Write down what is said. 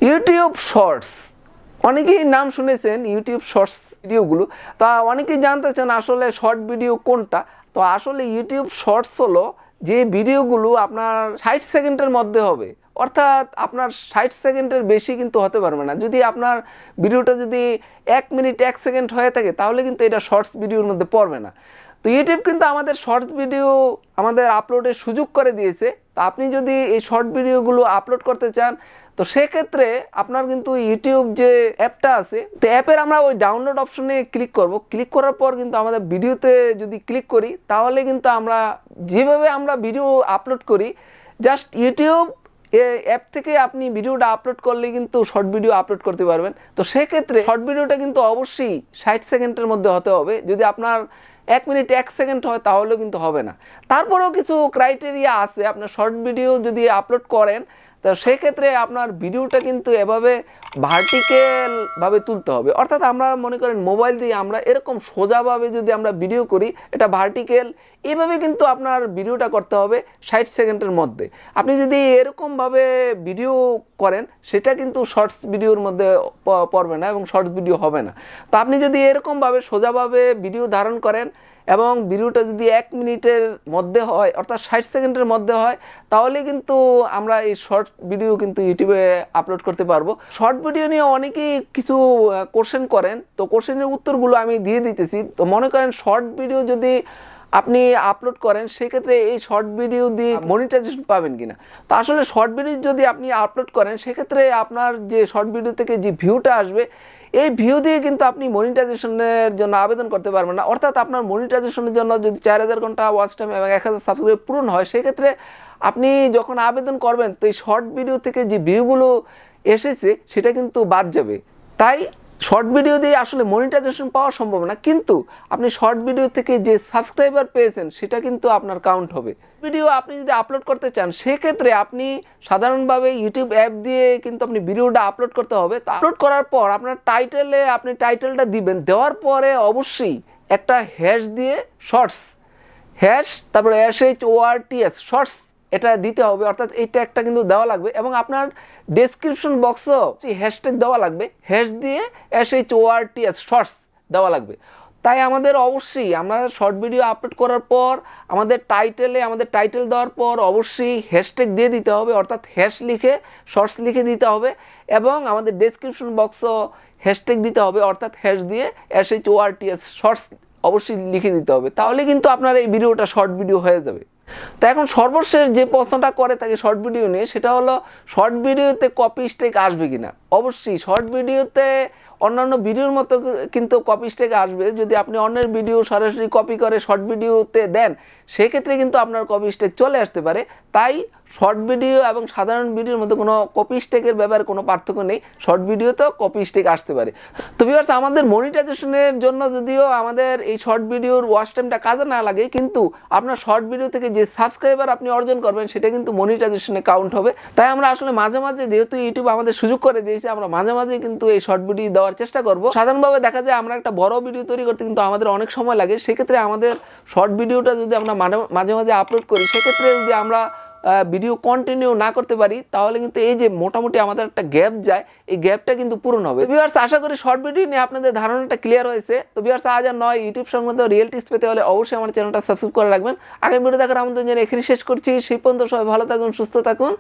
YouTube shorts, অনেকেই নাম শুনেছেন ইউটিউব শর্টস ভিডিওগুলো। তা অনেকেই জানতে চান আসলে শর্ট ভিডিও কোনটা। তো আসলে ইউটিউব শর্টস হলো যে ভিডিওগুলো আপনার 60 সেকেন্ডের মধ্যে হবে, অর্থাৎ আপনার 60 সেকেন্ডের বেশি কিন্তু হতে পারবে না। যদি আপনার ভিডিওটা যদি 1 মিনিট 1 সেকেন্ড হয়ে থাকে তাহলে কিন্তু এটা শর্টস ভিডিওর মধ্যে পড়বে না। তো ইউটিউব কিন্তু আমাদের শর্টস ভিডিও আমাদের আপলোডের সুযোগ করে দিয়েছে। তো আপনি যদি এই শর্ট ভিডিওগুলো আপলোড করতে চান তো সেক্ষেত্রে আপনার কিন্তু ইউটিউব যে অ্যাপটা আছে, তো অ্যাপের আমরা ওই ডাউনলোড অপশনে ক্লিক করব। ক্লিক করার পর কিন্তু আমাদের ভিডিওতে যদি ক্লিক করি তাহলে কিন্তু আমরা যেভাবে আমরা ভিডিও আপলোড করি, জাস্ট ইউটিউব অ্যাপ থেকে আপনি ভিডিওটা আপলোড করলে কিন্তু শর্ট ভিডিও আপলোড করতে পারবেন। তো সেক্ষেত্রে শর্ট ভিডিওটা কিন্তু অবশ্যই 60 সেকেন্ডের মধ্যে হতে হবে। যদি আপনার 1 মিনিট 1 সেকেন্ড হয় তাহলেও কিন্তু হবে না। তারপরেও কিছু ক্রাইটেরিয়া আছে। আপনার শর্ট ভিডিও যদি আপলোড করেন তো সেক্ষেত্রে আপনার ভিডিওটা কিন্তু এভাবে ভার্টিক্যালভাবে তুলতে হবে, অর্থাৎ আমরা মনে করেন মোবাইল দিয়ে আমরা এরকম সোজাভাবে যদি আমরা ভিডিও করি, এটা ভার্টিক্যাল, এইভাবে কিন্তু আপনার ভিডিওটা করতে হবে 60 সেকেন্ডের মধ্যে। আপনি যদি এরকমভাবে ভিডিও করেন সেটা কিন্তু শর্টস ভিডিওর মধ্যে পড়বে না এবং শর্টস ভিডিও হবে না। তো আপনি যদি এরকমভাবে সোজাভাবে ভিডিও ধারণ করেন এবং ভিডিওটা যদি 1 মিনিটের মধ্যে হয়, অর্থাৎ 60 সেকেন্ডের মধ্যে হয়, তাহলে কিন্তু আমরা এই শর্ট ভিডিও কিন্তু ইউটিউবে আপলোড করতে পারবো। শর্ট ভিডিও নিয়ে অনেকেই কিছু কোশ্চেন করেন, তো কোশ্চেনের উত্তরগুলো আমি দিয়ে দিতেছি। তো মনে করেন শর্ট ভিডিও যদি আপনি আপলোড করেন সেক্ষেত্রে এই শর্ট ভিডিও দিয়ে মনিটাইজেশন পাবেন কিনা। তো আসলে শর্ট ভিডিও যদি আপনি আপলোড করেন সেক্ষেত্রে আপনার যে শর্ট ভিডিও থেকে যে ভিউটা আসবে, এই ভিউ দিয়ে কিন্তু আপনি মনিটাইজেশনের জন্য আবেদন করতে পারবেন না। অর্থাৎ আপনার মনিটাইজেশনের জন্য যদি 4000 ঘন্টা ওয়াচ টাইম এবং 1000 সাবস্ক্রাইব পূরণ হয়, সেক্ষেত্রে আপনি যখন আবেদন করবেন তো এই শর্ট ভিডিও থেকে যে ভিউগুলো এসেছে সেটা কিন্তু বাদ যাবে। তাই শর্ট ভিডিও দিয়ে আসলে মনিটাইজেশন পাওয়া সম্ভব না, কিন্তু আপনি শর্ট ভিডিও থেকে যে সাবস্ক্রাইবার পেয়েছেন সেটা কিন্তু আপনার কাউন্ট হবে। ভিডিও আপনি যদি আপলোড করতে চান সেক্ষেত্রে আপনি সাধারণভাবে ইউটিউব অ্যাপ দিয়ে কিন্তু আপনি ভিডিওটা আপলোড করতে হবে। তো আপলোড করার পর আপনার টাইটেলে আপনি টাইটেলটা দিবেন, দেওয়ার পরে অবশ্যই একটা হ্যাশ দিয়ে শর্টস, হ্যাশ তারপরে SHORTS শর্টস এটা দিতে হবে, অর্থাৎ এই ট্যাগটা কিন্তু দেওয়া লাগবে। এবং আপনার ডেসক্রিপশন বক্সও হ্যাশট্যাগ দেওয়া লাগবে, হ্যাশ দিয়ে SHORTS শর্টস দেওয়া লাগবে। তাই আমাদের অবশ্যই আমরা শর্ট ভিডিও আপলোড করার পর আমাদের টাইটেল দেওয়ার পর অবশ্যই হ্যাশট্যাগ দিয়ে দিতে হবে, অর্থাৎ হ্যাশ লিখে শর্টস লিখে দিতে হবে। এবং আমাদের ডেসক্রিপশন বক্সও হ্যাশট্যাগ দিতে হবে, অর্থাৎ হ্যাশ দিয়ে SHORTS শর্টস অবশ্যই লিখে দিতে হবে। তাহলে কিন্তু আপনার এই ভিডিওটা শর্ট ভিডিও হয়ে যাবে। তো এখন সর্বশেষ যে প্রশ্নটা করে থাকে শর্ট ভিডিও নিয়ে, সেটা হলো শর্ট ভিডিওতে কপি স্ট্রাইক আসবে কিনা। অবশ্যই শর্ট ভিডিওতে অন্যান্য ভিডিওর মতো কিন্তু কপি স্ট্রাইক আসবে। যদি আপনি অন্যের ভিডিও সরাসরি কপি করে শর্ট ভিডিওতে দেন সেক্ষেত্রে কিন্তু আপনার কপি স্ট্রাইক চলে আসতে পারে। তাই শর্ট ভিডিও এবং সাধারণ ভিডিওর মধ্যে কোনো কপি স্ট্রাইকের ব্যাপারে কোনো পার্থক্য নেই, শর্ট ভিডিওতেও কপি স্ট্রাইক আসতে পারে। তো ভিউয়ার্স, আমাদের মনিটাইজেশনের জন্য যদিও আমাদের এই শর্ট ভিডিওর ওয়াচ টাইমটা কাজে না লাগে, কিন্তু আপনার শর্ট ভিডিও থেকে যে সাবস্ক্রাইবার আপনি অর্জন করবেন সেটা কিন্তু মনিটাইজেশনে কাউন্ট হবে। তাই আমরা আসলে মাঝে মাঝে, যেহেতু ইউটিউব আমাদের সুযোগ করে দিয়েছে, আমরা মাঝে মাঝে কিন্তু এই শর্ট ভিডিও দেওয়ার চেষ্টা করব। সাধারণভাবে দেখা যায় আমরা একটা বড় ভিডিও তৈরি করতে কিন্তু আমাদের অনেক সময় লাগে, সেক্ষেত্রে আমাদের শর্ট ভিডিওটা যদি আমরা মাঝে মাঝে আপলোড করি, সেক্ষেত্রে যদি আমরা ভিডিও কন্টিনিউ না করতে পারি তাহলে কিন্তু এই যে মোটামুটি আমাদের একটা গ্যাপ যায়, এই গ্যাপটা কিন্তু পূরণ হবে। ভিউয়ার্স, আশা করি শর্ট ভিডিও নিয়ে আপনাদের ধারণাটা ক্লিয়ার হয়েছে। তো ভিউয়ার্স, আজ আর নয়, ইউটিউব সংক্রান্ত রিয়েল টিপস পেতে হলে অবশ্যই আমার চ্যানেলটা সাবস্ক্রাইব করে রাখবেন। আগামী ভিডিও দেখার আমন্ত্রণ জানিয়ে এখানে শেষ করছি। সেই পর্যন্ত সবাই ভালো থাকুন, সুস্থ থাকুন।